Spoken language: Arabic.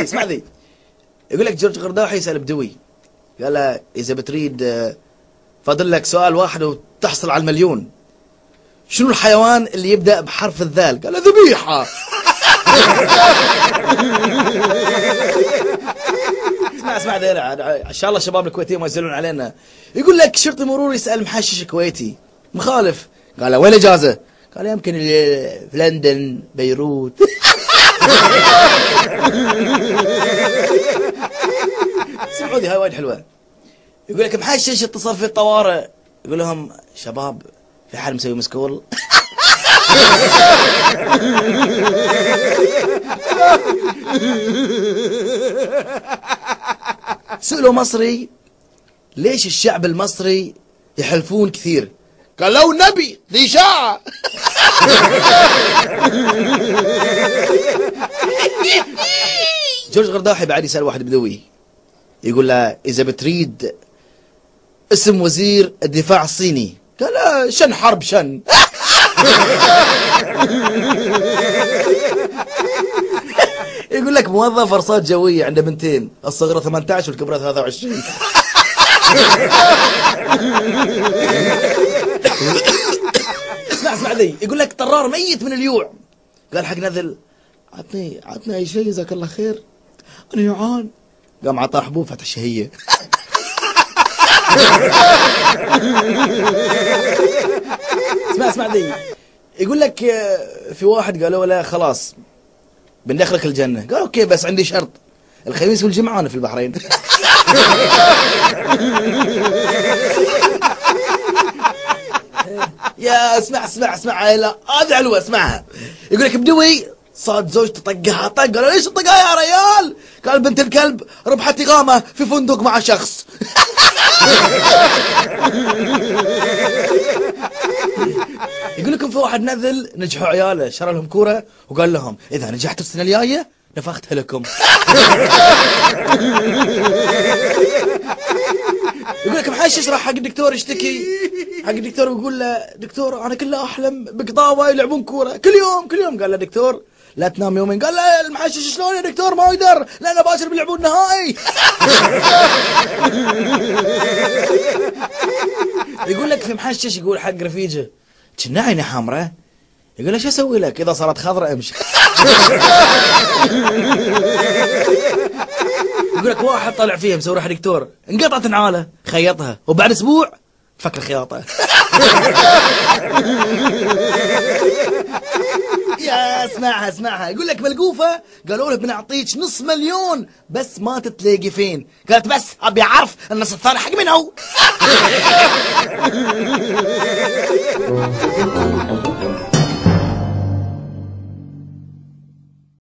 اسمع ذي. يقول لك جورج قرداحي يسأل بدوي، قال له إذا بتريد فاضل لك سؤال واحد وتحصل على المليون، شنو الحيوان اللي يبدأ بحرف الذال؟ قال له ذبيحة. اسمع ذي، ان شاء الله الشباب الكويتيين ما يزعلون علينا. يقول لك شرطي مرور يسأل محشش كويتي مخالف، قال له وين اجازة؟ قال يمكن في لندن بيروت. سعودي هاي وايد حلوة. يقول لك محشش اتصل في الطوارئ، يقول لهم شباب في حال مسوي مسكول. سألوا مصري ليش الشعب المصري يحلفون كثير؟ قال لو نبي ذي إشاعة. جورج قرداحي بعد يسأل واحد بدوي، يقول له إذا بتريد اسم وزير الدفاع الصيني، قال شن حرب شن. يقول لك موظف أرصاد جوية عنده بنتين، الصغرى 18 والكبرى 23. اسمع ذي. يقول لك طرار ميت من اليوع، قال حق نذل عطني اي شيء جزاك الله خير، انا جوعان. قام عطاه حبوب فتح الشهية. اسمع ذي. يقول لك في واحد قالوا له خلاص بندخلك الجنة، قال اوكي بس عندي شرط، الخميس والجمعة انا في البحرين. يا اسمع لا هذه علوة اسمعها. يقول لك بدوي صاد زوجته طقها طق، قالوا ليش الطقها يا ريال؟ قال بنت الكلب ربحت إقامة في فندق مع شخص. يقول لكم في واحد نذل نجحوا عياله، شرى لهم كورة وقال لهم إذا نجحتوا السنة الجاية نفختها لكم. يقول لك محشش راح حق الدكتور يشتكي، حق الدكتور ويقول له دكتور أنا كله أحلم بقضاوة يلعبون كورة كل يوم. قال له دكتور لا تنام يومين. قال له المحشش شلون يا دكتور ما يقدر لأنه باكر بيلعبون نهائي. يقول لك في محشش يقول حق رفيجه كنا عيني حمراء، يقول له شو اسوي لك اذا صارت خضراء امشي. يقول لك واحد طلع فيها مسوي راح دكتور انقطعت نعاله خيطها وبعد اسبوع فك الخياطه. يا اسمعها. يقول لك ملقوفه قالوا له بنعطيك $500,000 بس ما تتلاقي فين، قالت بس ابي اعرف النص الثاني حق من هو.